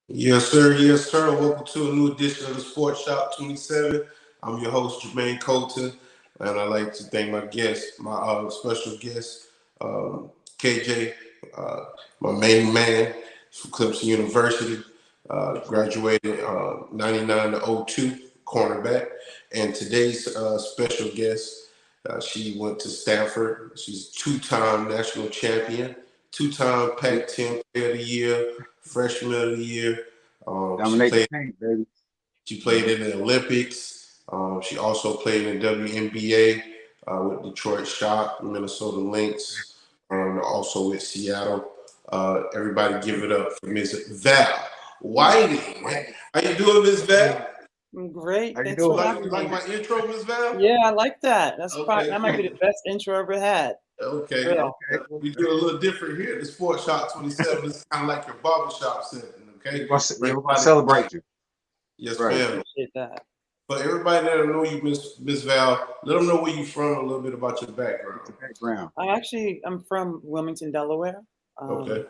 Yes, sir. Yes, sir. Welcome to a new edition of the Sports Shop 27. I'm your host, Jermaine Colton, and I'd like to thank my guest, my special guest, KJ, my main man from Clemson University, graduated 99 to 02, cornerback. And today's special guest, she went to Stanford. She's two-time national champion, two-time PAC-10 Player of the Year, Freshman of the Year. Dominate the paint, baby. She played in the Olympics. She also played in WNBA with Detroit Shock, Minnesota Lynx, also with Seattle. Everybody give it up for Ms. Val Whiting. How you doing, Ms. Val? I'm great. How you doing? You like my intro, Ms. Val? Yeah, I like that. That might be the best intro I ever had. Okay. Okay. We do a little different here at the Sports Shop 27. It's kind of like your barbershop setting. Okay. We're going to celebrate you. Yes, ma'am. Appreciate that. For everybody that don't know you, Miss Val, let them know where you're from, a little bit about your background. I'm from Wilmington, Delaware. Okay.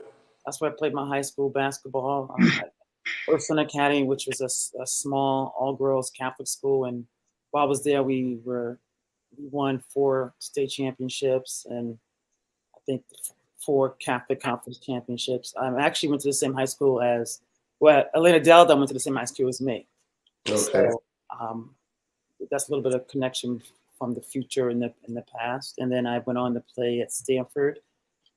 That's where I played my high school basketball. At Ursuline Academy, which was a small all-girls Catholic school. And while I was there, we won 4 state championships and I think 4 Catholic Conference championships. I actually went to the same high school as, Elena Delda went to the same high school as me. Okay. So that's a little bit of connection from the future in the past. And then I went on to play at Stanford,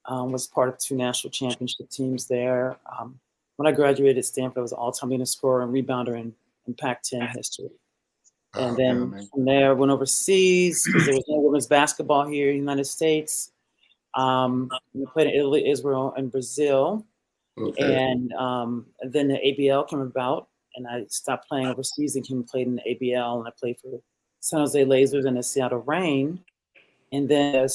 was part of 2 national championship teams there. When I graduated at Stanford, I was an all-time leading scorer and rebounder in PAC-10 history. And then from there, I went overseas because there was no women's basketball here in the United States. We played in Italy, Israel, and Brazil. Okay. And then the ABL came about, and I stopped playing overseas and came and played in the ABL. And I played for San Jose Lasers and the Seattle Reign. And then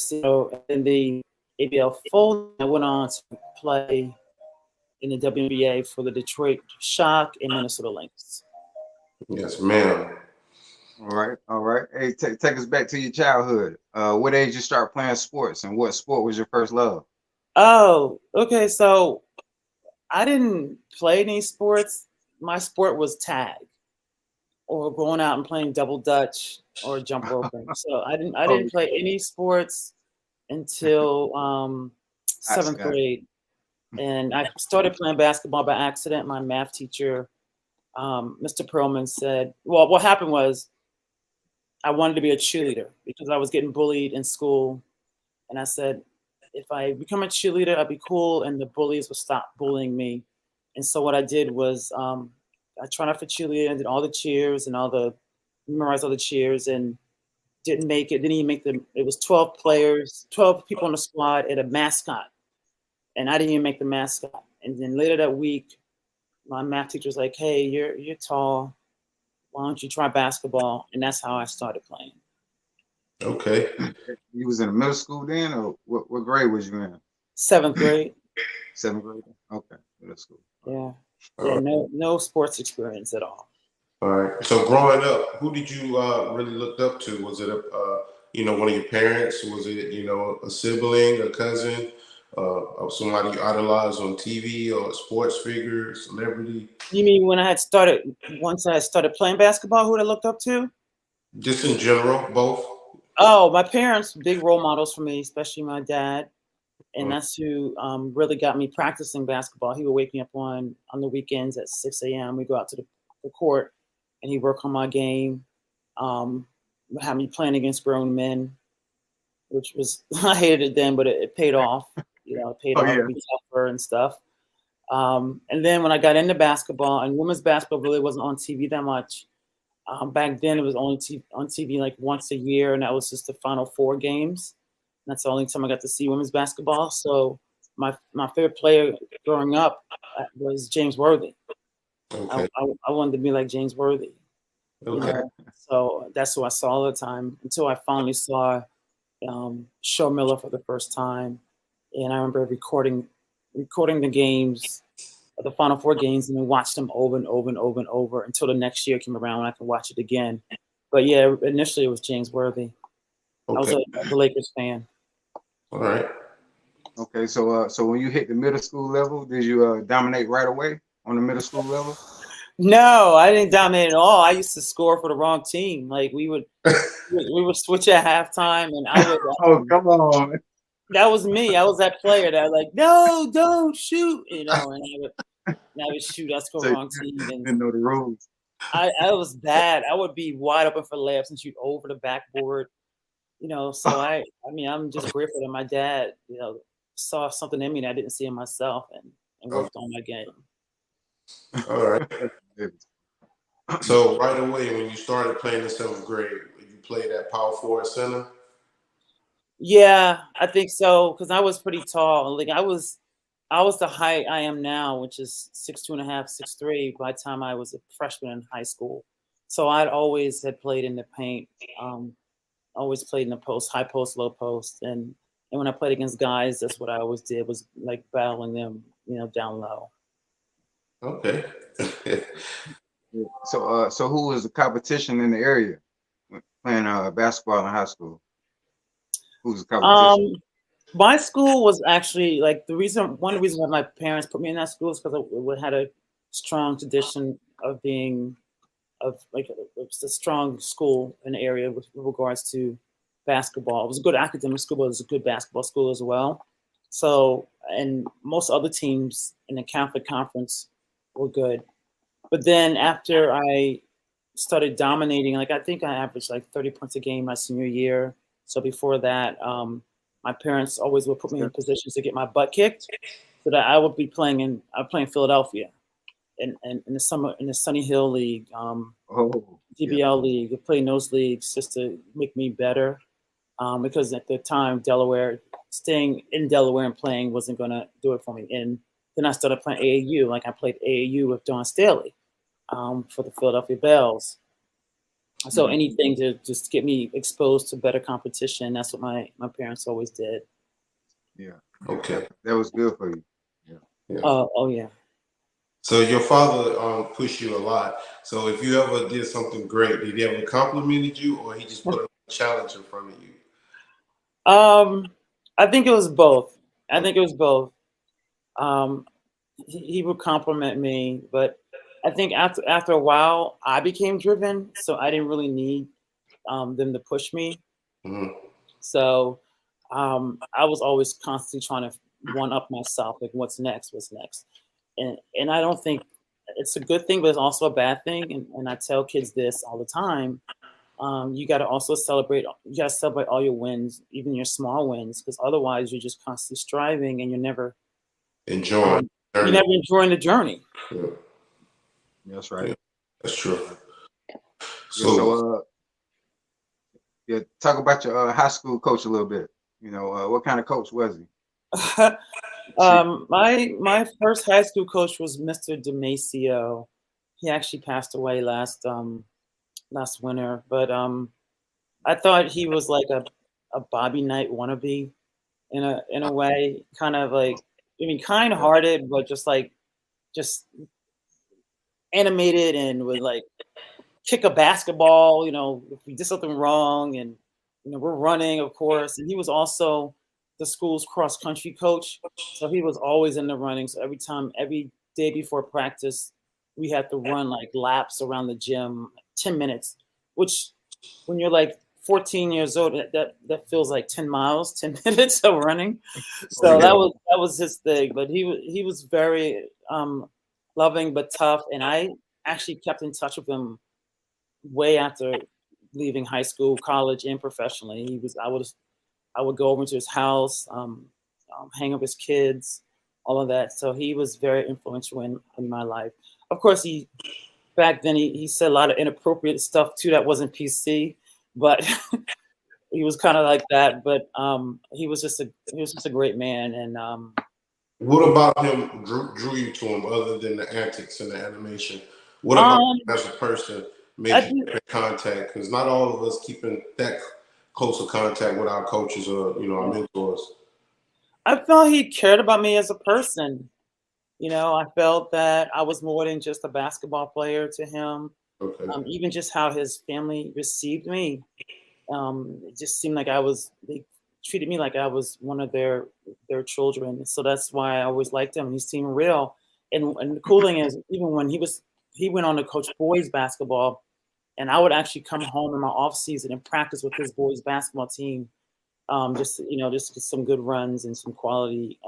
in the ABL folded, I went on to play in the WNBA for the Detroit Shock and Minnesota Lynx. Yes, ma'am. All right. Hey, take us back to your childhood. What age you start playing sports, and what sport was your first love? Oh, okay. So I didn't play any sports. My sport was tag, or going out and playing double dutch or jump rope. So I didn't play any sports until 7th grade, and I started playing basketball by accident. My math teacher, Mr. Perlman, said, "Well, what happened was I wanted to be a cheerleader because I was getting bullied in school, and I said, if I become a cheerleader, I'd be cool, and the bullies would stop bullying me." And so what I did was I tried out for cheerleader and did all the cheers and memorized all the cheers, and didn't make it. Didn't even make it was 12 players, 12 people on the squad and a mascot, and I didn't even make the mascot. And then later that week, my math teacher was like, "Hey, you're tall. Why don't you try basketball?" And that's how I started playing. Okay. You was in middle school then, or what grade was you in? 7th grade. 7th grade. Okay, middle school. Yeah. No sports experience at all. All right. So growing up, who did you really look up to? Was it one of your parents? Was it a sibling, a cousin, or somebody you idolized on TV, or a sports figure, celebrity? You mean once I started playing basketball, who I looked up to? Just in general, both. Oh, my parents, big role models for me, especially my dad. And that's who really got me practicing basketball. He would wake me up on the weekends at 6 a.m. We go out to the court, and he'd work on my game, have me playing against grown men, which was, I hated it then, but it paid off. It paid off to be tougher and stuff. And then when I got into basketball, and women's basketball really wasn't on TV that much. Back then, it was only on TV like once a year, and that was just the Final Four games. That's the only time I got to see women's basketball. So my favorite player growing up was James Worthy. Okay. I wanted to be like James Worthy. You Okay. know, so that's who I saw all the time until I finally saw Show Miller for the first time, and I remember recording the games, the Final Four games, and then watched them over and over and over and over until the next year came around when I could watch it again. But yeah, initially it was James Worthy. I was Okay. a Lakers fan. All right. Okay, so when you hit the middle school level, did you dominate right away on the middle school level? No, I didn't dominate at all. I used to score for the wrong team. Like we would switch at halftime, and I would. Oh, come on. That was me. I was that player that like, no, don't shoot, and I would shoot. I score So wrong you team, and didn't know the rules. I was bad. I would be wide open for layups and shoot over the backboard. So I mean, I'm just grateful that my dad, saw something in me that I didn't see in myself, and worked on my game. All right. So right away, when you started playing in 7th grade, you played at power forward center. Yeah, I think so because I was pretty tall. Like I was the height I am now, which is 6'2.5", 6'3", by the time I was a freshman in high school. So I'd always had played in the paint, always played in the post, high post, low post, and when I played against guys, that's what I always did was like battling them, down low. Okay. So who was the competition in the area playing basketball in high school? Who was the competition? My school was actually like one reason why my parents put me in that school is because it had a strong tradition of being it's a strong school in the area with regards to basketball. It was a good academic school, but it was a good basketball school as well. So, and most other teams in the Catholic Conference were good. But then after I started dominating, like I think I averaged like 30 points a game my senior year. So before that, my parents always would put me in positions to get my butt kicked, so that I would be playing Philadelphia, in the summer in the Sunny Hill League, DBL League, playing those leagues just to make me better. Because at the time, staying in Delaware and playing wasn't going to do it for me. And then I started playing AAU. Like I played AAU with Don Staley for the Philadelphia Bells. So anything to just get me exposed to better competition. That's what my parents always did. Yeah. Okay. That was good for you. Yeah. Oh yeah. So your father pushed you a lot. So if you ever did something great, did he ever complimented you, or he just put a challenge in front of you? I think it was both. He would compliment me, but I think after a while, I became driven, so I didn't really need them to push me. Mm-hmm. So I was always constantly trying to one up myself, like what's next, and I don't think it's a good thing, but it's also a bad thing. And I tell kids this all the time. You got to also celebrate. You got to celebrate all your wins, even your small wins, because otherwise you're just constantly striving and you're never enjoying. You're never enjoying the journey. Yeah. That's right. Yeah, that's true. So, talk about your high school coach a little bit. What kind of coach was he? My first high school coach was Mr. DeMacio. He actually passed away last winter, but I thought he was like a Bobby Knight wannabe in a way, kind of like, I mean, kind-hearted, but just animated and would like kick a basketball, if we did something wrong, and we're running, of course. And he was also the school's cross-country coach, so he was always in the running. So every day before practice, we had to run like laps around the gym, 10 minutes, which when you're like 14 years old, that feels like 10 miles, 10 minutes of running. So that was his thing. But he was very loving but tough, and I actually kept in touch with him way after leaving high school, college, and professionally. I would go over to his house, hang up his kids, all of that. So he was very influential in my life. Of course, back then he said a lot of inappropriate stuff too that wasn't PC, but he was kind of like that. But he was just a great man. And what about him drew you to him other than the antics and the animation? What about him as a person make you keep in contact? Because not all of us keep in that close of contact with our coaches or our mentors. I felt he cared about me as a person. I felt that I was more than just a basketball player to him. Okay. Even just how his family received me, it just seemed like they treated me like I was one of their children. So that's why I always liked him. He seemed real. And the cool thing is, even when he went on to coach boys basketball, and I would actually come home in my off season and practice with his boys basketball team, just some good runs and some quality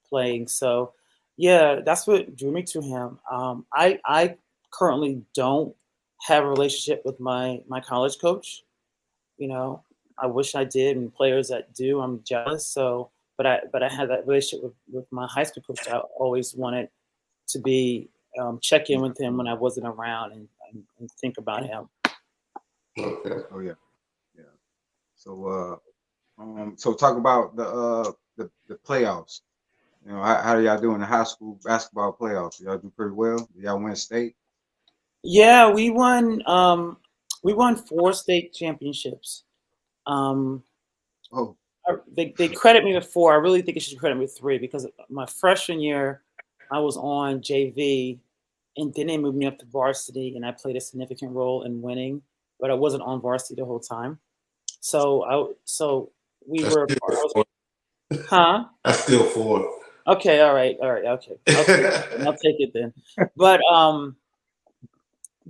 playing. So yeah, that's what drew me to him. I currently don't have a relationship with my college coach. I wish I did, and players that do, I'm jealous. So, but I had that relationship with my high school coach. I always wanted to be check in with him when I wasn't around and think about him. Okay. Oh yeah, yeah. So talk about the playoffs. How do y'all do in the high school basketball playoffs? Y'all do pretty well. Do y'all win state? Yeah, we won. We won 4 state championships. Um, Oh, they credit me with 4. I really think it should credit me with 3 because my freshman year I was on JV, and then they moved me up to varsity, and I played a significant role in winning, but I wasn't on varsity the whole time. So we That's were, still 4. huh? That's still 4. Okay, all right, okay. I'll take it then. But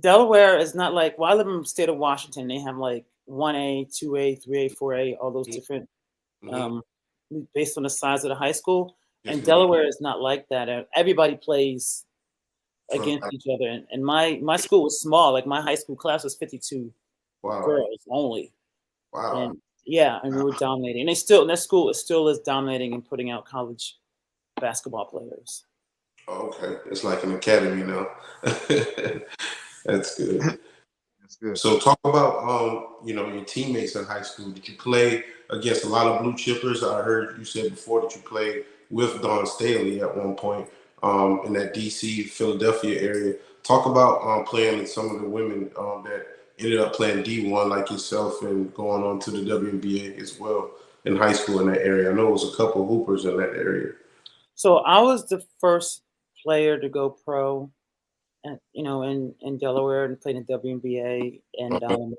Delaware is not like, well, I live in the state of Washington. They have like 1A, 2A, 3A, 4A, all those different based on the size of the high school. And Delaware is not like that. Everybody plays against each other. And my school was small. Like my high school class was 52 girls only. Wow. And yeah, and we were dominating. And that school still is dominating and putting out college basketball players. Okay. It's like an academy now. That's good. that's good. So talk about your teammates in high school. Did you play against a lot of blue chippers? I heard you said before that you played with Dawn Staley at one point in that DC, Philadelphia area. Talk about playing with some of the women that ended up playing D1 like yourself and going on to the WNBA as well in high school in that area. I know it was a couple hoopers in that area. So I was the first player to go pro, in Delaware and played in WNBA. And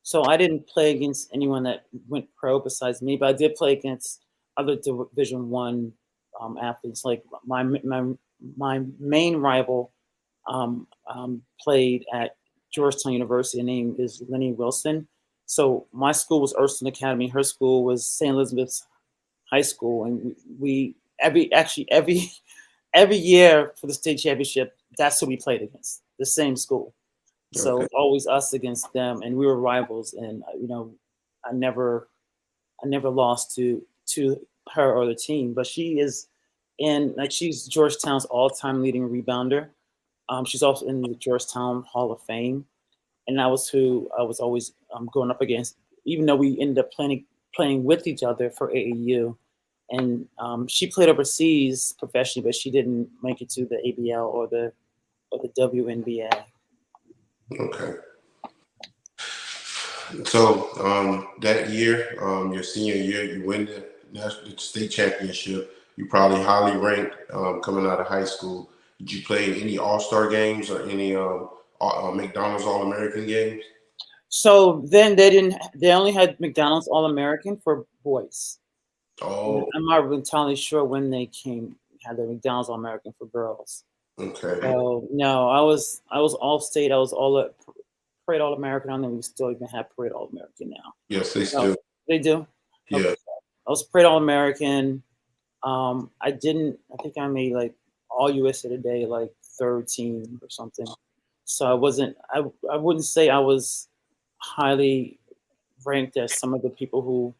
so I didn't play against anyone that went pro besides me, but I did play against other Division I athletes. Like my main rival played at Georgetown University. Her name is Lenny Wilson. So my school was Ursuline Academy. Her school was St. Elizabeth's High School, and we every year for the state championship, that's who we played against, the same school. So Okay. it's always us against them, and we were rivals. And I never lost to her or the team. But she is she's Georgetown's all-time leading rebounder. She's also in the Georgetown Hall of Fame, and that was who I was always going up against. Even though we ended up playing with each other for AAU, and she played overseas professionally, but she didn't make it to the ABL or the WNBA. Okay. So that year, your senior year, you win the state championship. You probably highly ranked coming out of high school. Did you play any All-Star games or any McDonald's All-American games? So then they only had McDonald's All-American for boys. Oh, I'm not entirely sure when they had the McDonald's All-American for girls. okay. So no, I was All-State. I was Parade All-American. I don't think we still even have Parade All-American now. Yes, they still. They do? Yeah. Okay. I was Parade All-American. I think I made like All USA Today, like 3rd team or something. So I wouldn't say I was highly ranked as some of the people who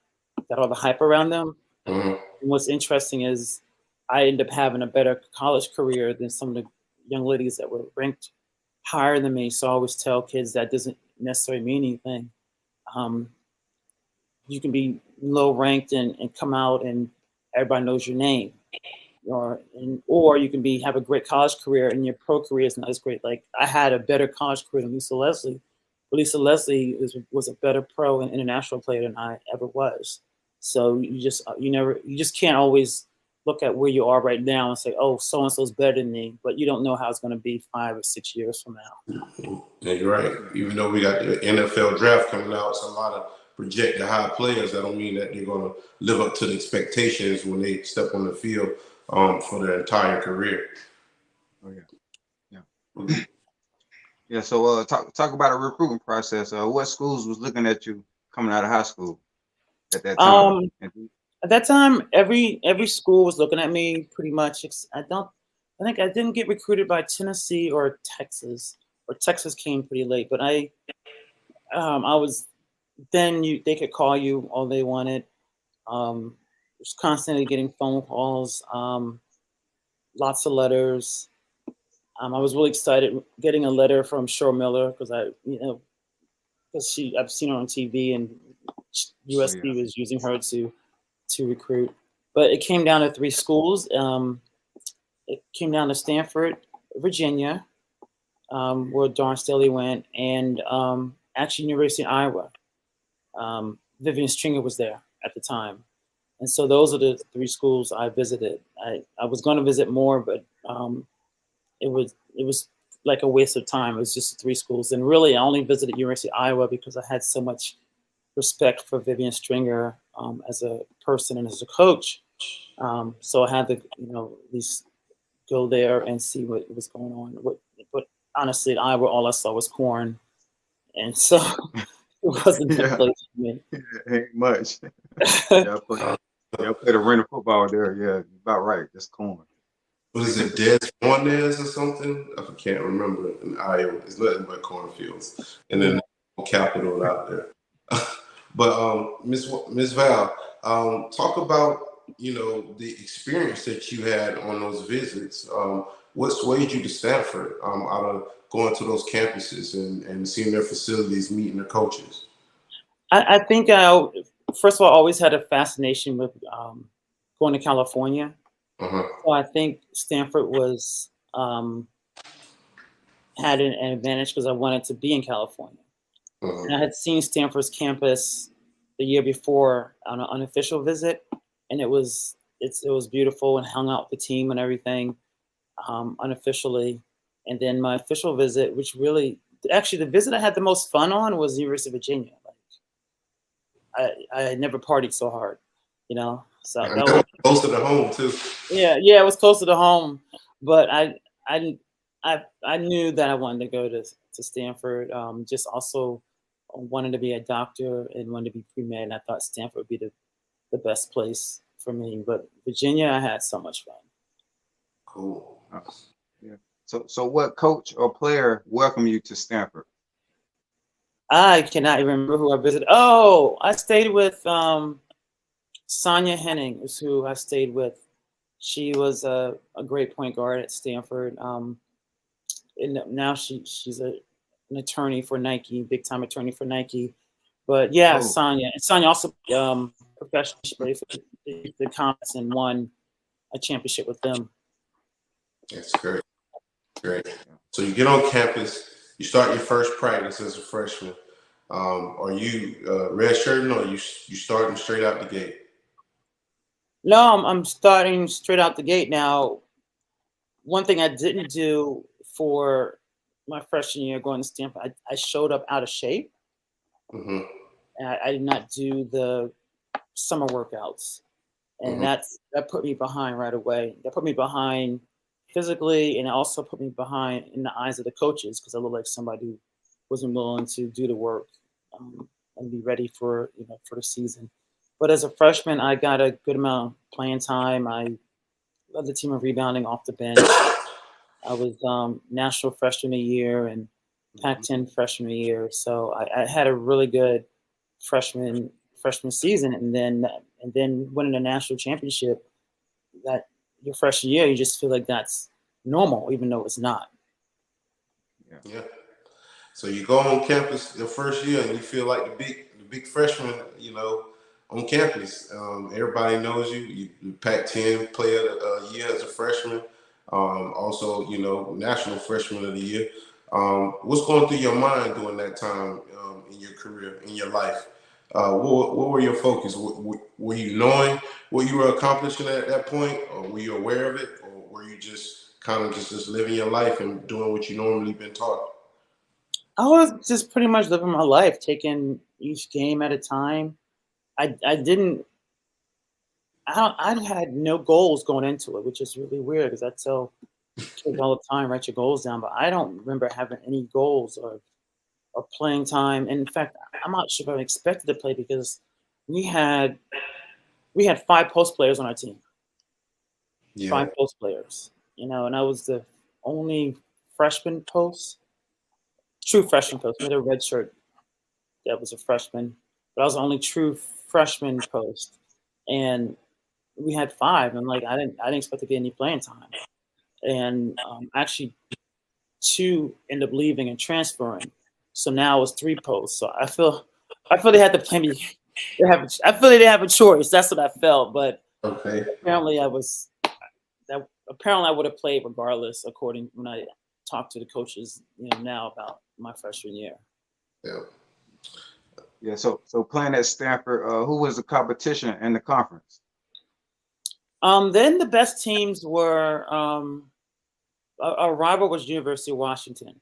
got all the hype around them. Mm-hmm. And what's interesting is I ended up having a better college career than some of the young ladies that were ranked higher than me. So I always tell kids that doesn't necessarily mean anything. You can be low ranked and come out and everybody knows your name, or you can have a great college career and your pro career is not as great. Like I had a better college career than Lisa Leslie, Lisa Leslie was a better pro and international player than I ever was. So you just can't always look at where you are right now and say, oh, so and so's better than me, but you don't know how it's going to be 5 or 6 years from now. Yeah, you're right. Even though we got the NFL draft coming out, it's a lot of projected high players. That don't mean that they're going to live up to the expectations when they step on the field for their entire career. Oh yeah. Yeah. So talk about a recruiting process. What schools was looking at you coming out of high school at that time? At that time, every school was looking at me pretty much. I think I didn't get recruited by Tennessee or Texas. Or Texas came pretty late, but I was then they could call you all they wanted. Was constantly getting phone calls, lots of letters. I was really excited getting a letter from Cheryl Miller because I've seen her on TV and USC was using her to recruit. But it came down to 3 schools. It came down to Stanford, Virginia, where Dawn Staley went, and actually University of Iowa. Vivian Stringer was there at the time. And so those are the 3 schools I visited. I was going to visit more, but it was like a waste of time. It was just 3 schools. And really, I only visited University of Iowa because I had so much respect for Vivian Stringer as a person and as a coach. So I had to, at least go there and see what was going on. But honestly, at Iowa, all I saw was corn. And so it wasn't the place for me. Ain't much. I played arena football there. Yeah, about right. That's corn. What is it, Des Moines or something? I can't remember. In Iowa, it's nothing but cornfields, and then the capital out there. But Miss Val, talk about the experience that you had on those visits. What swayed you to Stanford out of going to those campuses and seeing their facilities, meeting their coaches? I think first of all, I always had a fascination with going to California. So I think Stanford was had an advantage because I wanted to be in California. And I had seen Stanford's campus the year before on an unofficial visit, and it was beautiful and hung out with the team and everything unofficially. And then my official visit, which really actually the visit I had the most fun on was the University of Virginia. Like I had never partied so hard, So that was closer to home too. Yeah, it was closer to home, but I knew that I wanted to go to Stanford. Just also wanted to be a doctor and wanted to be pre-med, and I thought Stanford would be the best place for me. But Virginia, I had so much fun. Cool. Yeah. So what coach or player welcomed you to Stanford? I cannot even remember who I visited. Oh, I stayed with Sonia Henning is who I stayed with. She was a great point guard at Stanford. And now she's an attorney for Nike, big time attorney for Nike. But yeah, Sonia. And Sonia also professionally played for the Comets and won a championship with them. That's great. Great. So you get on campus, you start your first practice as a freshman. Are you redshirting or you starting straight out the gate? No, I'm starting straight out the gate now. One thing I didn't do for my freshman year going to Stanford, I showed up out of shape. And I did not do the summer workouts. And that put me behind right away. That put me behind physically, and it also put me behind in the eyes of the coaches because I looked like somebody who wasn't willing to do the work and be ready for the season. But as a freshman, I got a good amount of playing time. I led the team in rebounding off the bench. I was national freshman of the year and PAC-10 freshman of the year. So I had a really good freshman season, and then winning a national championship that your freshman year, you just feel like that's normal, even though it's not. Yeah. So you go on campus your first year, and you feel like the big freshman, on campus. Everybody knows you. You PAC-10 player of the year as a freshman. Also, national freshman of the year. What's going through your mind during that time in your career, in your life? What were your focus? Were you knowing what you were accomplishing at that point, or were you aware of it, or were you just kind of just living your life and doing what you normally been taught? I was just pretty much living my life, taking each game at a time. I didn't. I had no goals going into it, which is really weird because I tell kids all the time, write your goals down. But I don't remember having any goals or playing time. And in fact, I'm not sure if I expected to play because we had 5 post players on our team. Yeah. 5 post players, and I was the only freshman post, true freshman post. We had a red shirt that was a freshman, but I was the only true freshman post, and we had 5, and like I didn't expect to get any playing time, and actually 2 end up leaving and transferring, so now it was 3 posts. So I feel they had to play me. I feel they didn't have a choice. That's what I felt, but Okay. apparently I would have played regardless, according when I talked to the coaches, now about my freshman year. Yeah. Yeah. So playing at Stanford, who was the competition in the conference? Then the best teams were our rival was University of Washington.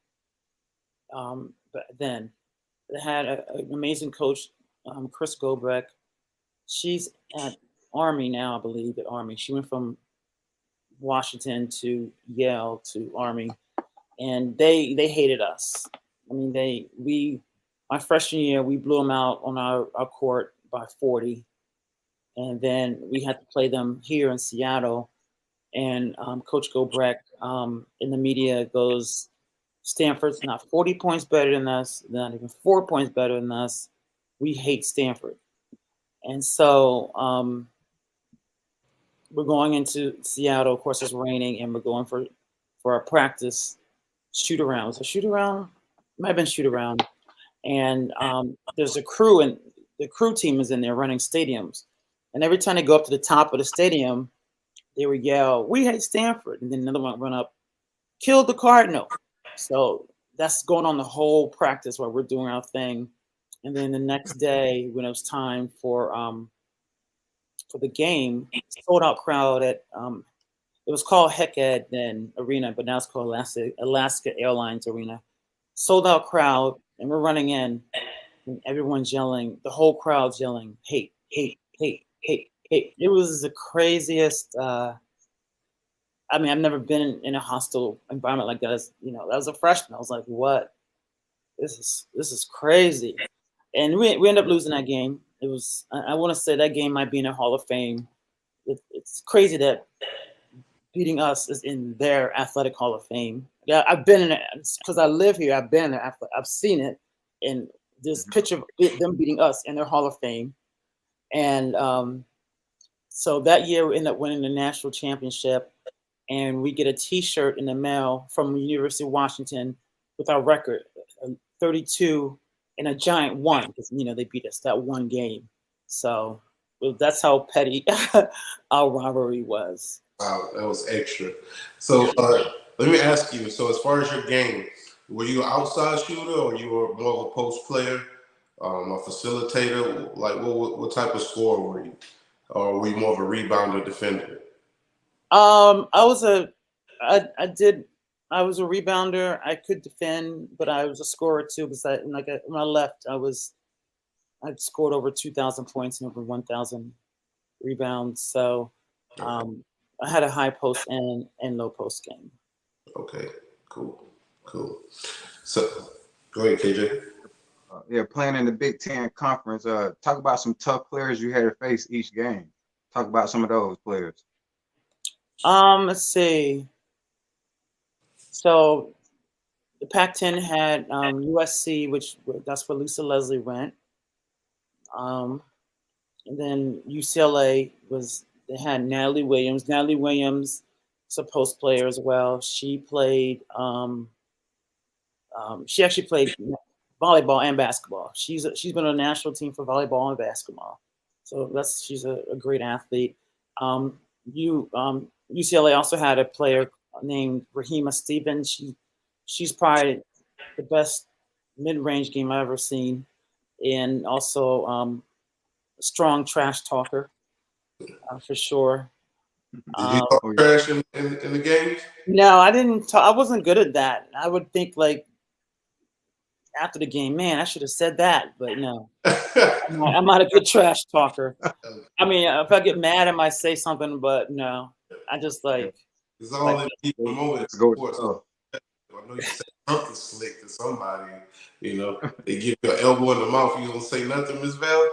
But then they had an amazing coach, Chris Gobrecht. She's at Army now, I believe, at Army. She went from Washington to Yale to Army, and they hated us. I mean, my freshman year we blew them out on our court by 40, and then we had to play them here in Seattle. And Coach Gobrecht in the media goes, Stanford's not 40 points better than us, not even 4 points better than us. We hate Stanford. And so we're going into Seattle. Of course, it's raining, and we're going for our practice shoot around. So shoot around, might have been shoot around. And there's a crew, and the crew team is in there running stadiums. And every time they go up to the top of the stadium, they would yell, "We hate Stanford." And then another one run up, "Kill the Cardinal." So that's going on the whole practice while we're doing our thing. And then the next day, when it was time for the game, sold out crowd at it was called Heck Ed then Arena, but now it's called Alaska Airlines Arena. Sold out crowd, and we're running in, and everyone's yelling. The whole crowd's yelling, "Hate, hate, hate, hate, hate." It was the craziest. I've never been in a hostile environment like that. As that was a freshman. I was like, "What? This is crazy." And we ended up losing that game. It was. I want to say that game might be in the Hall of Fame. It's crazy that beating us is in their athletic Hall of Fame. Yeah, I've been in it because I live here. I've been there. I've seen it, and this picture of them beating us in their Hall of Fame. And so that year we ended up winning the national championship, and we get a T-shirt in the mail from the University of Washington with our record, 32, and a giant 1 because they beat us that one game. So that's how petty our rivalry was. Wow, that was extra. So let me ask you. So as far as your game, were you an outside shooter, or you were more of a post player, a facilitator? Like what type of scorer were you, or were you more of a rebounder, defender? I was a rebounder. I could defend, but I was a scorer too. Because when I left, I'd scored over 2,000 points and over 1,000 rebounds. So I had a high post and low post game. Okay, cool. So go ahead, KJ. Yeah, playing in the Big Ten Conference. Talk about some tough players you had to face each game. Talk about some of those players. Let's see. So the Pac-10 had USC, that's where Lisa Leslie went. And then UCLA they had Natalie Williams. Natalie Williams is a post player as well. She played. She actually played volleyball and basketball. She's been on a national team for volleyball and basketball. So she's a great athlete. UCLA also had a player named Rahima Stevens. She's probably the best mid-range game I've ever seen, and also a strong trash talker for sure. Did you talk trash in the games? No, I didn't. I wasn't good at that. I would think like after the game, man, I should have said that, but no, I'm not a good trash talker. I mean, if I get mad, I might say something, but no, I just like. It's all in the moment. I know you say something slick to somebody. You know, they give you an elbow in the mouth. You don't say nothing, Miss Val.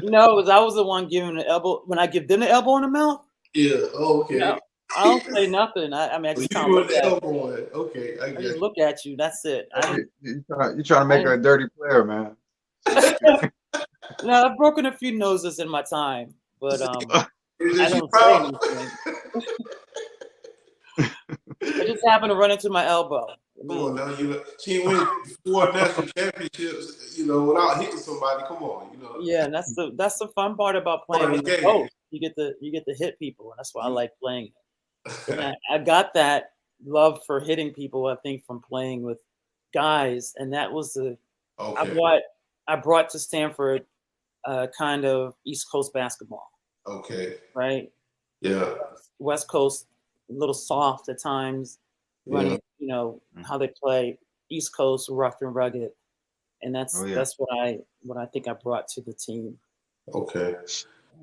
No, because I was the one giving the elbow. When I give them the elbow in the mouth. Yeah. Oh, okay. No, I don't say nothing. I mean, I just kind of look at you. Okay, I just look at you. That's it. You trying to make her a dirty player, man. No, I've broken a few noses in my time, but I don't say anything. I just happened to run into my elbow. Come on now, she win 4 national championships, without hitting somebody. Come on, Yeah, and that's the fun part about playing the post. You get to hit people, and that's why I like playing it. And I got that love for hitting people, I think, from playing with guys, and that was I brought to Stanford kind of East Coast basketball. Okay. Right. Yeah. West Coast, a little soft at times. Running, how they play. East Coast, rough and rugged, and that's what I think I brought to the team. Okay.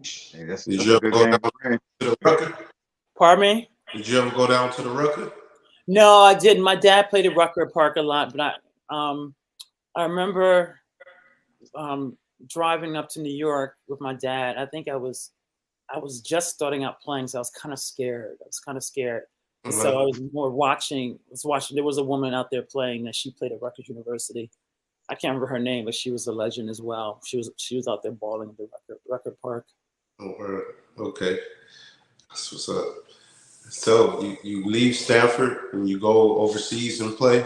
Hey, that's a good game. To the Rucker? Pardon me? Did you ever go down to the Rucker? No, I didn't. My dad played at Rucker Park a lot, but I remember driving up to New York with my dad. I think I was just starting out playing, so I was kind of scared. So I was more watching. There was a woman out there playing that she played at Rutgers University. I can't remember her name, but she was a legend as well. She was out there balling at the Rucker Park. Oh, okay. That's what's up. So you leave Stanford and you go overseas and play.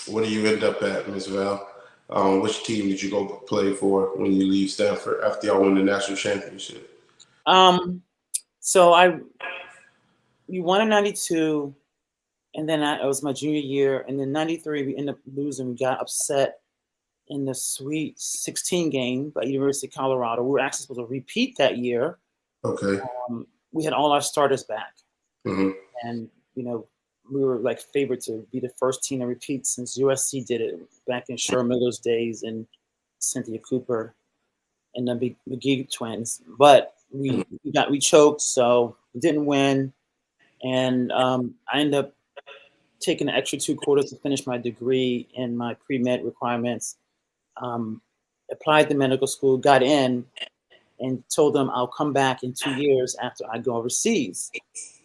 Where do you end up at, Ms. Val? Which team did you go play for when you leave Stanford after y'all win the national championship? So we won in '92, and then it was my junior year, and then '93 we ended up losing. We got upset in the Sweet 16 game by University of Colorado. We were actually supposed to repeat that year. Okay. We had all our starters back, and we were like favored to be the first team to repeat since USC did it back in Sher Miller's days and Cynthia Cooper and the McGee twins. But we choked, so we didn't win. And I ended up taking an extra 2 quarters to finish my degree and my pre-med requirements. Applied to medical school, got in, and told them I'll come back in 2 years after I go overseas.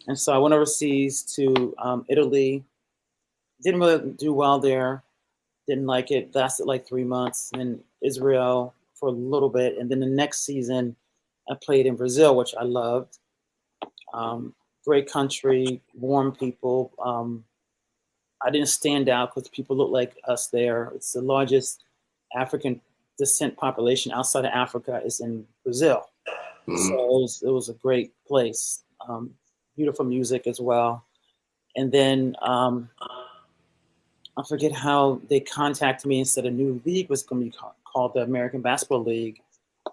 And so I went overseas to Italy. Didn't really do well there. Didn't like it. Lasted like 3 months. And then Israel for a little bit. And then the next season, I played in Brazil, which I loved. Great country, warm people. I didn't stand out because people look like us there. It's the largest African descent population outside of Africa is in Brazil. So it was a great place. Beautiful music as well. And then I forget how they contacted me and said a new league was going to be called the American Basketball League.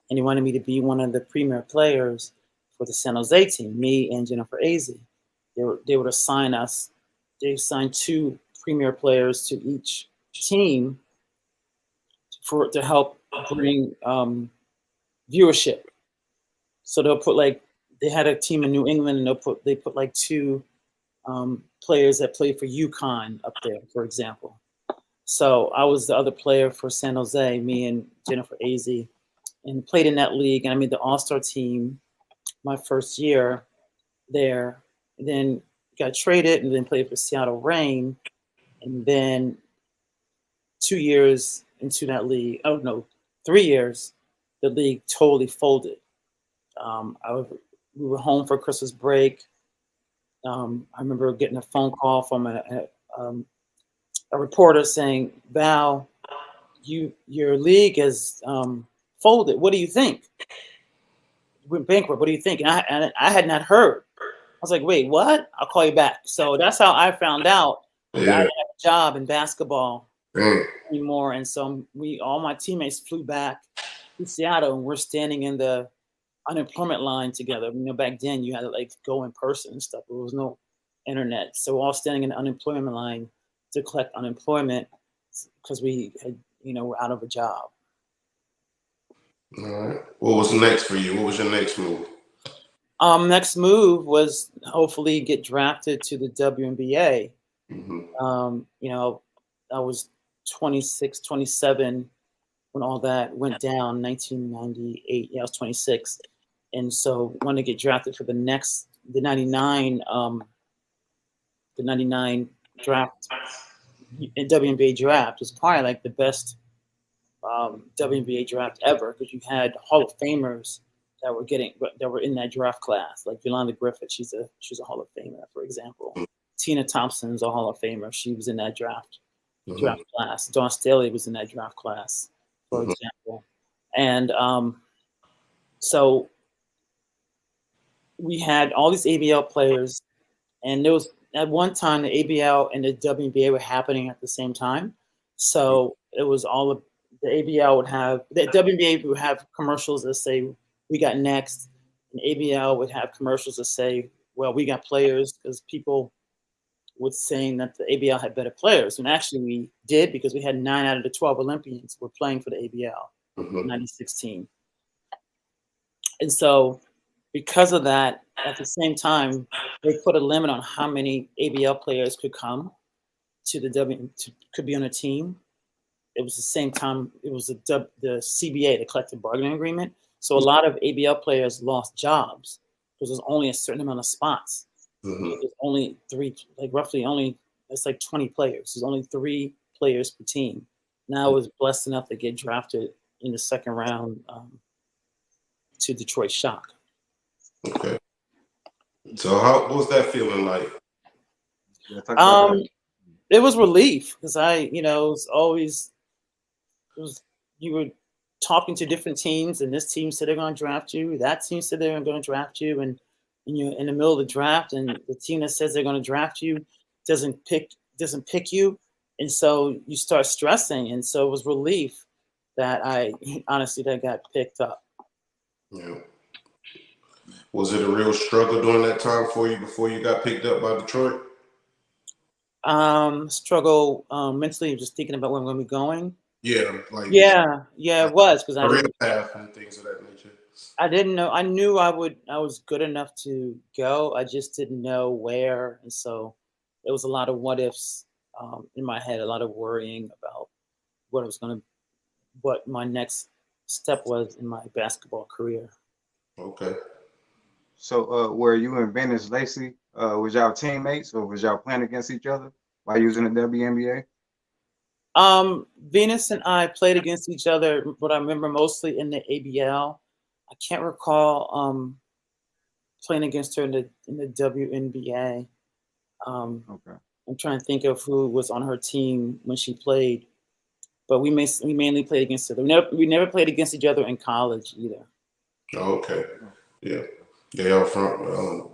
And he wanted me to be one of the premier players for the San Jose team, me and Jennifer Azzi. They would assign us. They assigned 2 premier players to each team to help bring viewership. So they'll put they had a team in New England, and they put like 2 players that played for UConn up there, for example. So I was the other player for San Jose, me and Jennifer Azzi, and played in that league. And I made the All-Star team my first year there. And then got traded and then played for Seattle Reign. And then 2 years into that league, 3 years, the league totally folded. We were home for Christmas break. I remember getting a phone call from a reporter saying, "Val, your league is folded. What do you think? Went bankrupt. What do you think?" And I had not heard. I was like, "Wait, what? I'll call you back." So that's how I found out. Yeah. job in basketball Dang. anymore. And so all my teammates flew back to Seattle, and we're standing in the unemployment line together. Back then you had to like go in person and stuff. There was no internet. So we're all standing in the unemployment line to collect unemployment because we had, were out of a job. All right. What was next for you? What was your next move? Next move was hopefully get drafted to the WNBA. I was 26, 27 when all that went down, 1998. Yeah, I was 26. And so wanted to get drafted for the 99 draft, WNBA draft. Was probably like the best WNBA draft ever, because you had Hall of Famers that were in that draft class, like Yolanda Griffith. She's a Hall of Famer, for example. Tina Thompson's a Hall of Famer. She was in that draft class. Dawn Staley was in that draft class, for example. And so we had all these ABL players, and there was at one time the ABL and the WNBA were happening at the same time. So it was all of the ABL would have, the WNBA would have commercials that say, "We got next," and ABL would have commercials that say, "Well, we got players," because people were saying that the ABL had better players. And actually we did, because we had 9 out of the 12 Olympians were playing for the ABL in 2016. And so because of that, at the same time, they put a limit on how many ABL players could come to the could be on a team. It was the same time, it was the CBA, the collective bargaining agreement. So a lot of ABL players lost jobs because there's only a certain amount of spots. There's only 3, like roughly only, it's like 20 players. There's only 3 players per team. Now I was blessed enough to get drafted in the second round to Detroit Shock. Okay. So what was that feeling like? It was relief, because it was always, you were talking to different teams, and this team said they're going to draft you. That team said they're going to draft you, and you're in the middle of the draft, and the team that says they're going to draft you doesn't pick you, and so you start stressing. And so it was relief that I got picked up. Yeah. Was it a real struggle during that time for you before you got picked up by Detroit? Struggle mentally, just thinking about where I'm going to be going. Yeah, it was, because I didn't path and things of that nature. I didn't know. I knew I was good enough to go. I just didn't know where, and so there was a lot of what ifs in my head, a lot of worrying about what my next step was in my basketball career. Okay. So, were you and Venus Lacey, was y'all teammates, or was y'all playing against each other while using the WNBA? Venus and I played against each other, but I remember mostly in the ABL. I can't recall playing against her in the WNBA. Okay. I'm trying to think of who was on her team when she played, but we mainly played against each other. We never played against each other in college either. Okay. Yeah. They are from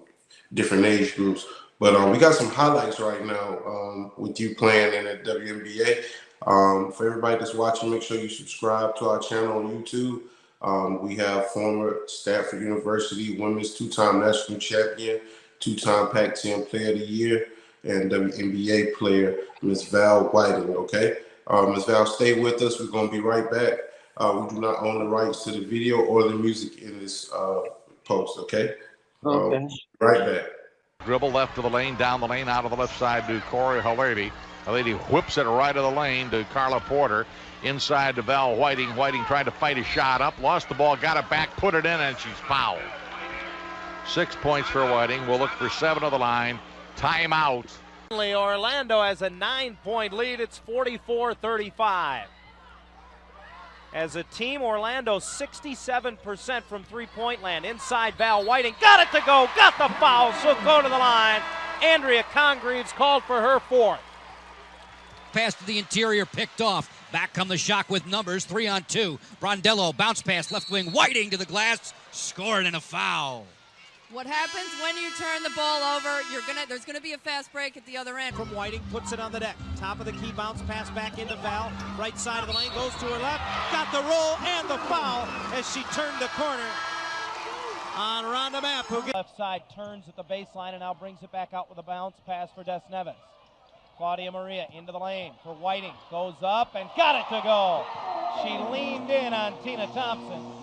different age groups. But we got some highlights right now with you playing in the WNBA. For everybody that's watching, make sure you subscribe to our channel on YouTube. We have former Stanford University women's 2-time national champion, 2-time PAC-10 player of the year, and WNBA player, Ms. Val Whiting, okay? Ms. Val, stay with us. We're going to be right back. We do not own the rights to the video or the music in this post, okay? Okay. Right back. Dribble left of the lane, down the lane, out of the left side to Corey Halady. Halady whips it right of the lane to Carla Porter. Inside to Val Whiting. Whiting tried to fight a shot up, lost the ball, got it back, put it in, and she's fouled. 6 points for Whiting. We'll look for 7 of the line. Timeout. Orlando has a 9-point lead. It's 44-35. As a team, Orlando 67% from three-point land. Inside Val Whiting, got it to go, got the foul, so go to the line. Andrea Congreves called for her 4th. Pass to the interior, picked off. Back come the Shock with numbers, 3-on-2. Brondello, bounce pass, left wing, Whiting to the glass, scored and a foul. What happens when you turn the ball over? There's gonna be a fast break at the other end. From Whiting, puts it on the deck. Top of the key, bounce pass back into Val. Right side of the lane, goes to her left. Got the roll and the foul as she turned the corner on Rhonda Mapp, who gets left side, turns at the baseline and now brings it back out with a bounce pass for Des Neves. Claudia Maria into the lane for Whiting, goes up and got it to go. She leaned in on Tina Thompson.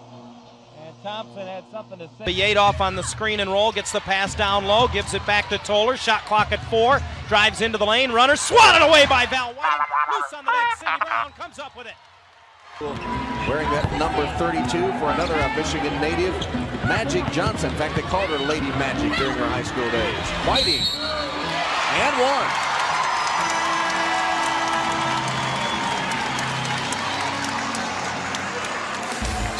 And Thompson had something to say. The 8 off on the screen and roll, gets the pass down low, gives it back to Toller. Shot clock at 4, drives into the lane, runner swatted away by Val Whiting. Loose on the deck, Cindy Brown comes up with it. Wearing that number 32 for another Michigan native, Magic Johnson. In fact, they called her Lady Magic during her high school days. Whiting, and one.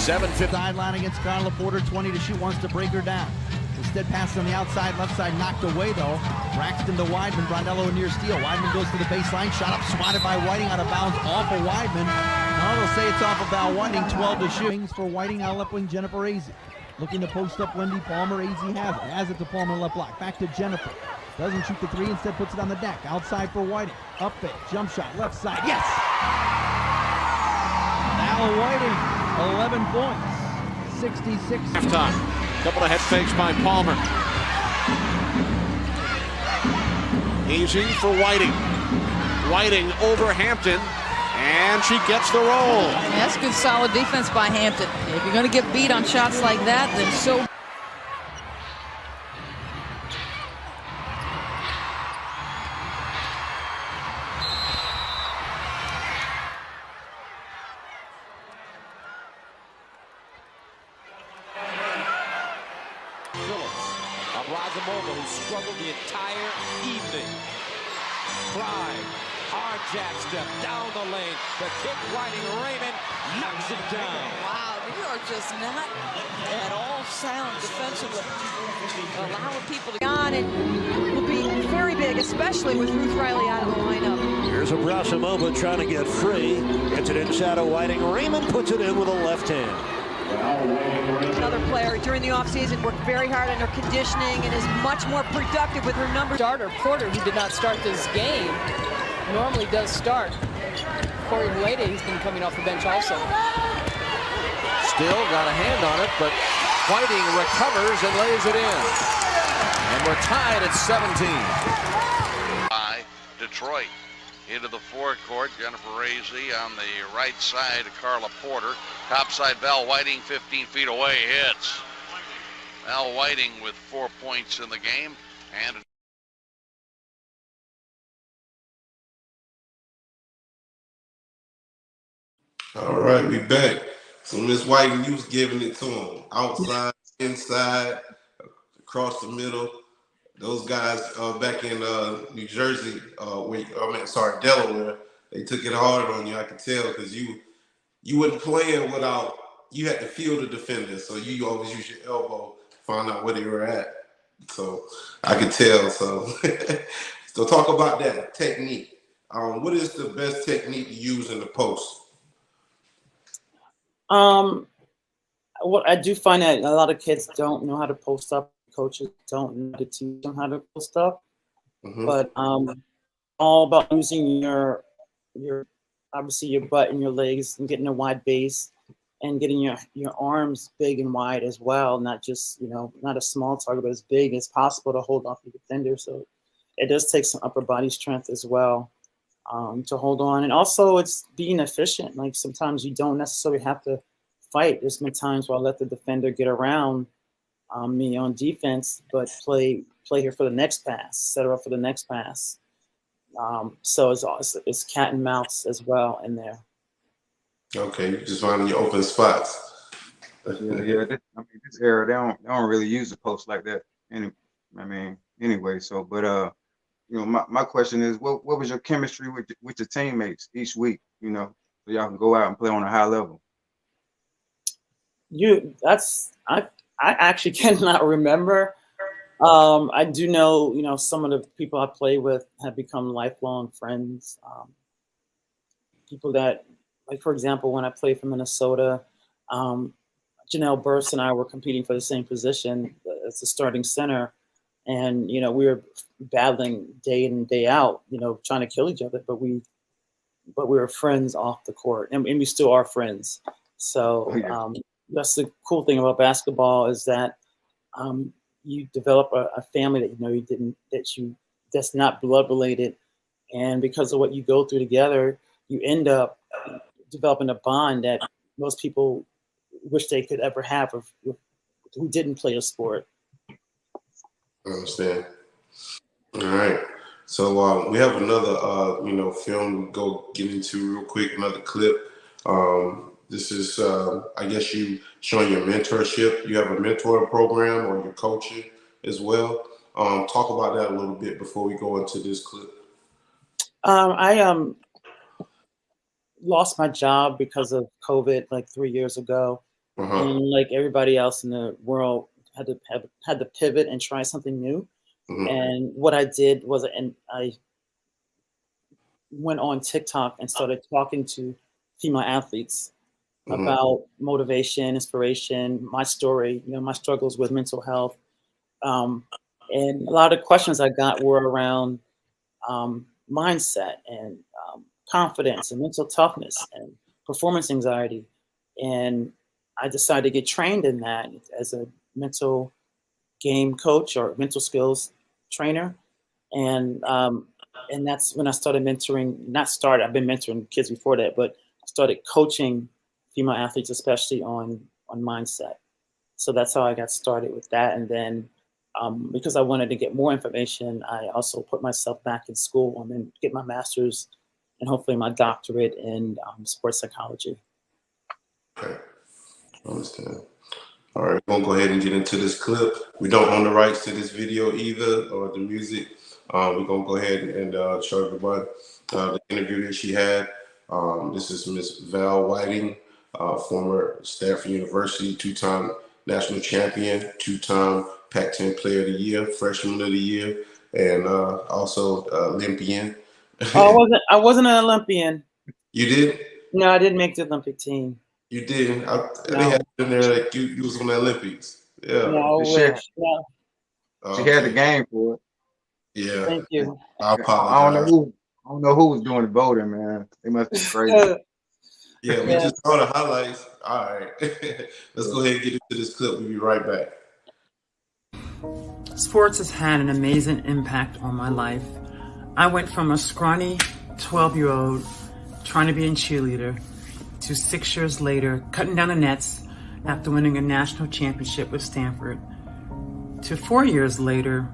7-5 sideline against Carla Porter, 20 to shoot, wants to break her down. Instead, passes on the outside, left side knocked away though. Braxton to Weidman, Brondello near steal. Weidman goes to the baseline, shot up, swatted by Whiting, out of bounds, off of Weidman. Now they'll say it's off of Val Whiting, 12 to shoot. Things for Whiting, now left wing Jennifer Azzi. Looking to post up Wendy Palmer, Azzi has it to Palmer, left block. Back to Jennifer. Doesn't shoot the 3, instead puts it on the deck. Outside for Whiting, up there, jump shot, left side, yes! Val Whiting. 11 points, 66. Halftime. Couple of head fakes by Palmer. Easy for Whiting. Whiting over Hampton, and she gets the roll. And that's good, solid defense by Hampton. If you're going to get beat on shots like that, then so. Who struggled the entire evening. Pride, hard jab step down the lane. The kick, Whiting, Raymond knocks it down. Wow, you are just not at all sound defensively. Allowing people to go on and will be very big, especially with Ruth Riley out of the lineup. Here's Abrasimova trying to get free. Gets it inside of Whiting. Raymond puts it in with a left hand. Another player during the offseason worked very hard on her conditioning and is much more productive with her numbers. Starter Porter, who did not start this game, normally does start. Corey Huede, he's been coming off the bench also. Still got a hand on it, but Whiting recovers and lays it in. And we're tied at 17. By Detroit. Into the forecourt, Jennifer Razzie on the right side, Carla Porter. Top side, Val Whiting, 15 feet away, hits. Val Whiting with 4 points in the game. And all right, we back. So Miss Whiting, you was giving it to him. Outside, inside, across the middle. Those guys back in New Jersey, Delaware, they took it hard on you. I could tell because you wasn't playing without, you had to feel the defender. So you always use your elbow to find out where they were at. So I could tell. So, so talk about that technique. What is the best technique to use in the post? What I do find that a lot of kids don't know how to post up. Coaches don't know how to teach them how to post up, but all about using your obviously your butt and your legs and getting a wide base and getting your arms big and wide as well, not just not a small target, but as big as possible to hold off the defender. So it does take some upper body strength as well to hold on, and also it's being efficient. Like sometimes you don't necessarily have to fight. There's been times where I let the defender get around me on defense, but play here for the next pass, set her up for the next pass. So it's cat and mouse as well in there. Okay, you just finding your open spots. Yeah. This era they don't really use the post like that. Anyway. So, but my question is, what was your chemistry with your teammates each week? So y'all can go out and play on a high level. I actually cannot remember. I do know, some of the people I play with have become lifelong friends. People that, like, for example, when I played for Minnesota, Janelle Burst and I were competing for the same position. as a starting center, and you know we were battling day in and day out, you know, trying to kill each other, but we were friends off the court, and we still are friends. So that's the cool thing about basketball is that you develop a family that you know that's not blood related, and because of what you go through together, you end up developing a bond that most people wish they could ever have who didn't play a sport. I understand. All right. So we have another, film we go get into real quick, another clip. This is, I guess, you showing your mentorship. You have a mentor program or you're coaching as well. Talk about that a little bit before we go into this clip. I lost my job because of COVID like 3 years ago. And like everybody else in the world had to pivot and try something new. And what I did was, I went on TikTok and started talking to female athletes about motivation, inspiration, my story, you know, my struggles with mental health. And a lot of questions I got were around mindset and confidence and mental toughness and performance anxiety. And I decided to get trained in that as a mental game coach or mental skills trainer. And that's when I started mentoring, I've been mentoring kids before that, but started coaching female athletes, especially on mindset. So that's how I got started with that. And then because I wanted to get more information, I also put myself back in school and then get my master's and hopefully my doctorate in sports psychology. Okay, I understand. All right, we're gonna go ahead and get into this clip. We don't own the rights to this video either, or the music. We're gonna go ahead and show everybody the interview that she had. This is Miss Val Whiting, former Stanford University, two-time national champion, two-time PAC-10 Player of the Year, Freshman of the Year, and also Olympian. I wasn't an Olympian. You did? No, I didn't make the Olympic team. You didn't? No. They had in there like you was on the Olympics. Yeah. No, She had the game for it. Yeah. Thank you. I apologize. I don't know who was doing the voting, man. They must be crazy. Yeah, we just saw the highlights. All right. Let's go ahead and get into this clip. We'll be right back. Sports has had an amazing impact on my life. I went from a scrawny 12-year-old trying to be a cheerleader to 6 years later cutting down the nets after winning a national championship with Stanford to 4 years later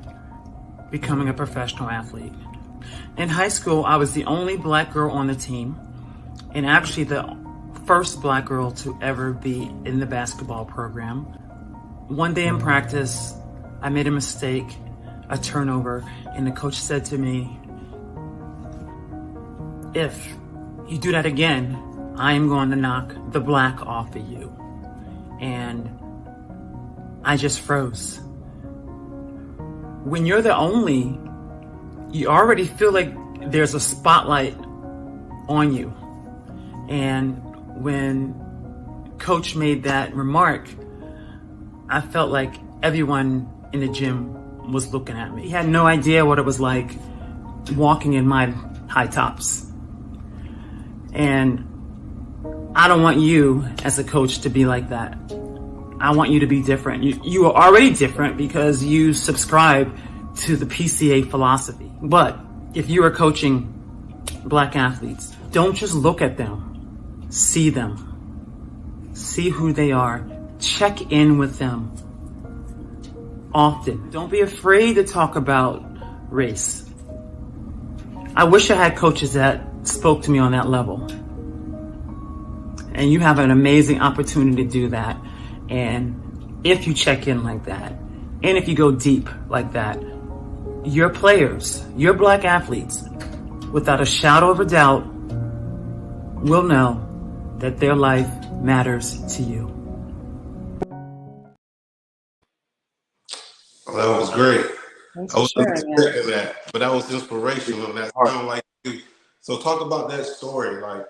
becoming a professional athlete. In high school, I was the only black girl on the team and actually the first black girl to ever be in the basketball program. One day in practice, I made a mistake, a turnover, and the coach said to me, "If you do that again, I am going to knock the black off of you." And I just froze. When you're the only, you already feel like there's a spotlight on you. And when coach made that remark, I felt like everyone in the gym was looking at me. He had no idea what it was like walking in my high tops. And I don't want you as a coach to be like that. I want you to be different. You are already different because you subscribe to the PCA philosophy. But if you are coaching black athletes, don't just look at them. See them. See who they are. Check in with them often. Don't be afraid to talk about race. I wish I had coaches that spoke to me on that level. And you have an amazing opportunity to do that. And if you check in like that, and if you go deep like that, your players, your black athletes, without a shadow of a doubt, will know that their life matters to you. Well, that was great. Thanks I was for sharing expecting that, but that was inspirational. That sounded like you. So talk about that story. Like,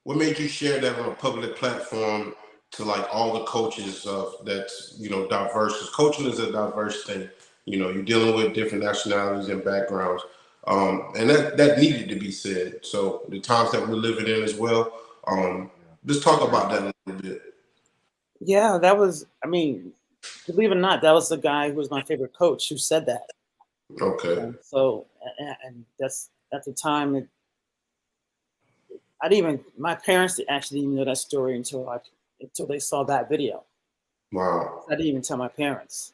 what made you share that on a public platform? to like all the coaches that's, you know, diverse. 'Cause coaching is a diverse thing. You know, you're dealing with different nationalities and backgrounds. And that needed to be said. So the times that we're living in as well, let's talk about that a little bit. Yeah, that was. I mean, believe it or not, that was the guy who was my favorite coach who said that. Okay. So, and that's at the time. I didn't even. My parents actually didn't know that story until they saw that video. Wow. I didn't even tell my parents.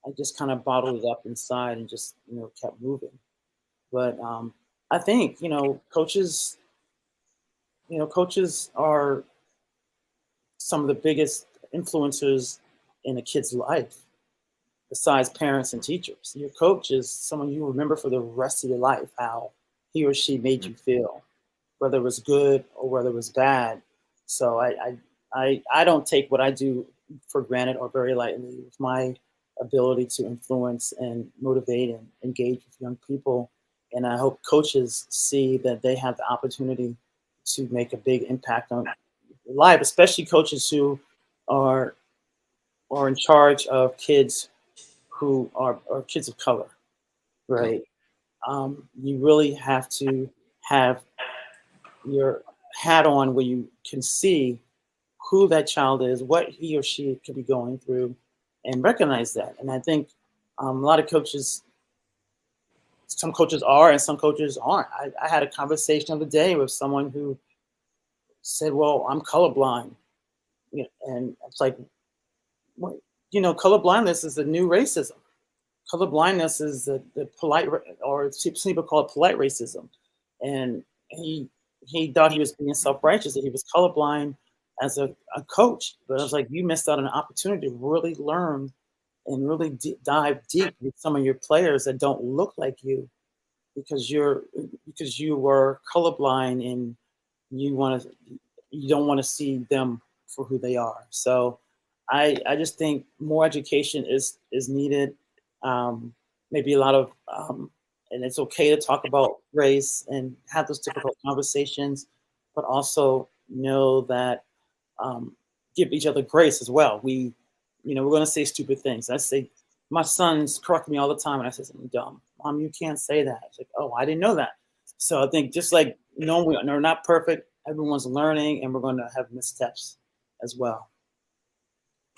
I just kind of bottled it up inside and just kept moving. But I think coaches. Coaches are some of the biggest influencers in a kid's life, besides parents and teachers. Your coach is someone you remember for the rest of your life, how he or she made you feel, whether it was good or whether it was bad. So I don't take what I do for granted or very lightly. With my ability to influence and motivate and engage with young people. And I hope coaches see that they have the opportunity to make a big impact on life, especially coaches who are in charge of kids who are kids of color, right? You really have to have your hat on where you can see who that child is, what he or she could be going through, and recognize that. And I think a lot of coaches, some coaches are and some coaches aren't. I had a conversation the other day with someone who said, well, I'm colorblind. And it's like, well, colorblindness is the new racism. Colorblindness is the polite, or people call it polite racism. And he thought he was being self-righteous, that he was colorblind as a coach. But I was like, you missed out on an opportunity to really learn and really dive deep with some of your players that don't look like you, because you were colorblind and you don't want to see them for who they are. So I just think more education is needed. Maybe a lot of and it's okay to talk about race and have those difficult conversations, but also know that give each other grace as well. We're going to say stupid things. I say, my sons correct me all the time, and I say something dumb. Mom, you can't say that. It's like, oh, I didn't know that. So I think just like, we're not perfect. Everyone's learning, and we're going to have missteps as well.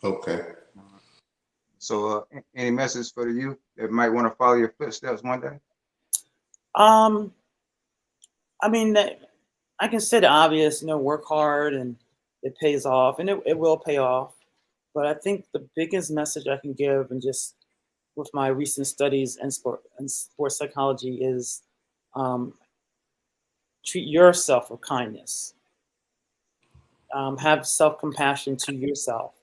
Okay. So, any message for the youth that might want to follow your footsteps one day? I mean, I can say the obvious. Work hard, and it pays off, and it will pay off. But I think the biggest message I can give, and just with my recent studies in sports psychology, is treat yourself with kindness. Have self-compassion for yourself.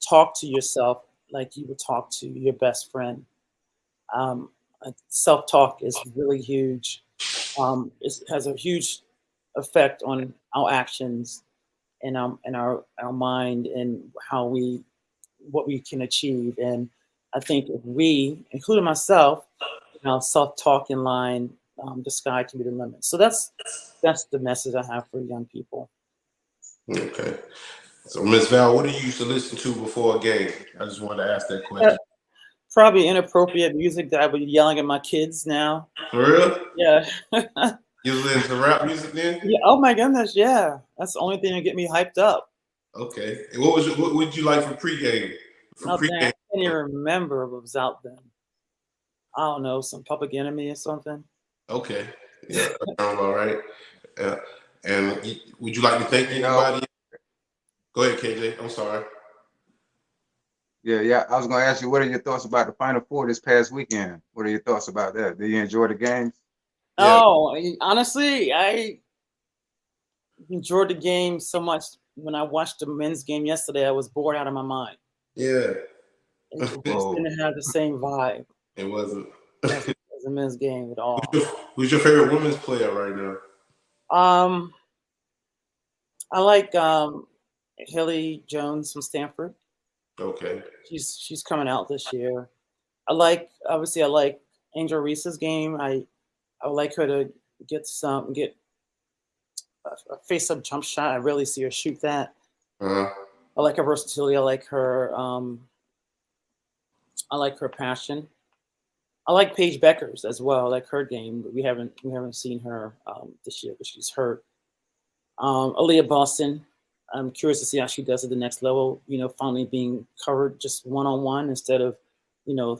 Talk to yourself like you would talk to your best friend. Self-talk is really huge. It has a huge effect on our actions and our mind and what we can achieve. And I think if we, including myself, self-talk in line, the sky can be the limit. So that's the message I have for young people. Okay. So, Ms. Val, what do you used to listen to before a game? I just wanted to ask that question. Probably inappropriate music that I would be yelling at my kids now. For real? Yeah. You listen to rap music then? Yeah. Oh my goodness. Yeah. That's the only thing that get me hyped up. Okay. And what would you like for pregame? I can't even remember what was out then. I don't know, some Public Enemy or something. Okay. Yeah, that sounds all right. And would you like to thank anybody? Go ahead, KJ. I'm sorry. Yeah. I was going to ask you, what are your thoughts about the Final Four this past weekend? What are your thoughts about that? Did you enjoy the games? Oh, honestly, I enjoyed the game so much. When I watched the men's game yesterday, I was bored out of my mind. Yeah. It just didn't have the same vibe. It wasn't. as the men's game at all. Who's your favorite women's player right now? I like Haley Jones from Stanford. Okay. She's coming out this year. I like Angel Reese's game. I would like her to get a face-up jump shot. I really see her shoot that. Uh-huh. I like her versatility. I like her passion. I like Paige Beckers as well. I like her game, but we haven't seen her this year because she's hurt. Aaliyah Boston. I'm curious to see how she does at the next level. Finally being covered just one-on-one instead of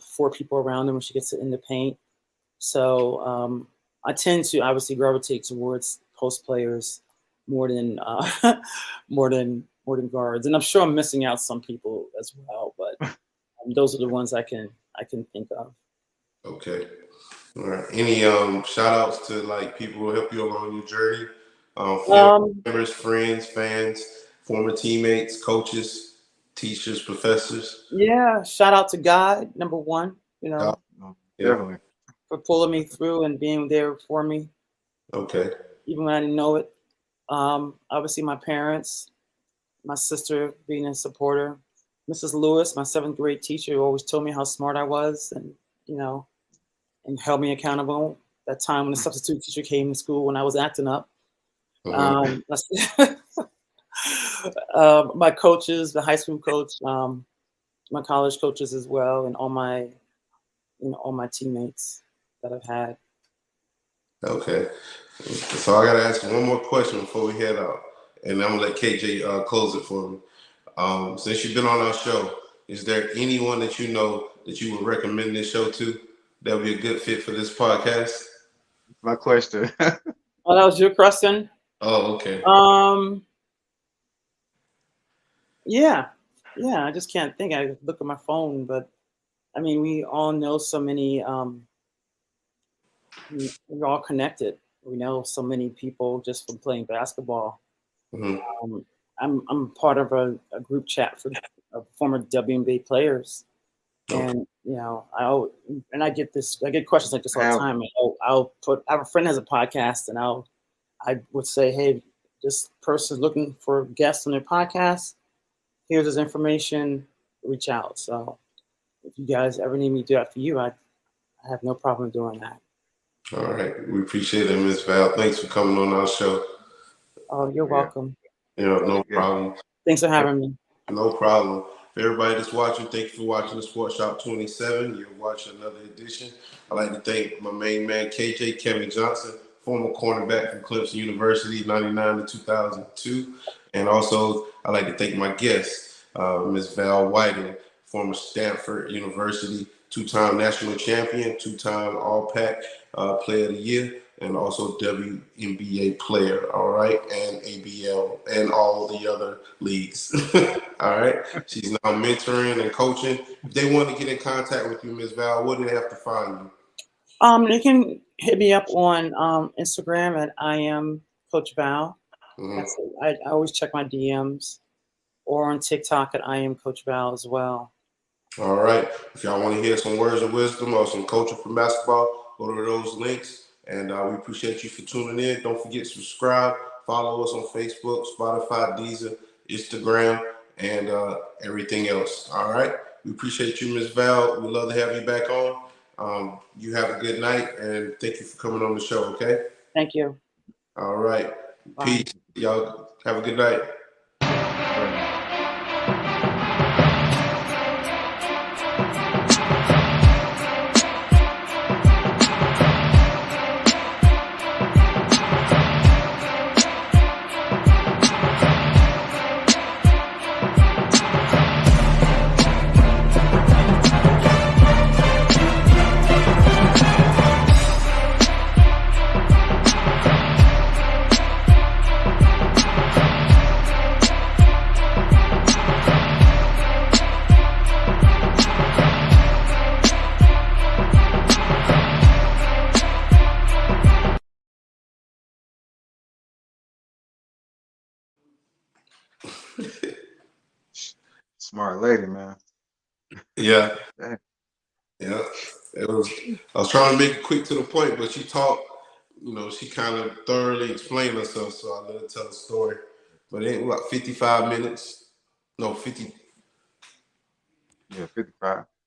4 people around her when she gets it in the paint. So I tend to obviously gravitate towards post players more than more than guards, and I'm sure I'm missing out some people as well. But those are the ones I can think of. Okay. All right. Any shout outs to like people who help you along your journey? Family members, friends, fans, former teammates, coaches, teachers, professors. Yeah, shout out to God, number one. God. Definitely. For pulling me through and being there for me. Okay. Even when I didn't know it. Obviously, my parents, my sister being a supporter, Mrs. Lewis, my 7th grade teacher, who always told me how smart I was, and and held me accountable. That time when the substitute teacher came to school when I was acting up. My coaches, the high school coach, my college coaches as well, and all my teammates that I've had. Okay. So I gotta ask one more question before we head out, and I'm gonna let KJ close it for me. Since you've been on our show, is there anyone that you know that you would recommend this show to that would be a good fit for this podcast? My question. Oh, that was your question? Oh, okay. Yeah. I just can't think. I look at my phone, but I mean, we all know so many. We're all connected. We know so many people just from playing basketball. Mm-hmm. I'm part of a group chat for former WNBA players, and I get questions like this all the time. I have a friend who has a podcast, and I would say, hey, this person's looking for guests on their podcast. Here's his information. Reach out. So if you guys ever need me to do that for you, I have no problem doing that. All right. We appreciate it, Ms. Val. Thanks for coming on our show. Oh, you're welcome. No problem. Thanks for having me. No problem. For everybody that's watching, thank you for watching the Sports Shop 27. You're watching another edition. I'd like to thank my main man, KJ Kevin Johnson, former cornerback from Clemson University, 99 to 2002. And also, I'd like to thank my guest, Ms. Val Whiting, former Stanford University, 2-time national champion, 2-time All-PAC Player of the Year, and also WNBA player, all right, and ABL, and all the other leagues, all right? She's now mentoring and coaching. If they want to get in contact with you, Ms. Val, where do they have to find you? They can hit me up on Instagram at I am Coach Val. Mm-hmm. I always check my DMs, or on TikTok at I am Coach Val as well. All right. If y'all want to hear some words of wisdom or some coaching from basketball, go to those links. And we appreciate you for tuning in. Don't forget to subscribe. Follow us on Facebook, Spotify, Deezer, Instagram, and everything else. All right. We appreciate you, Ms. Val. We'd love to have you back on. You have a good night, and thank you for coming on the show, okay? Thank you. All right. Bye. Peace. Y'all have a good night. Smart lady, man. Yeah. Yeah. I was trying to make it quick to the point, but she talked, she kind of thoroughly explained herself, so I let her tell the story. But it was like 55 minutes. No, 50. Yeah, 55.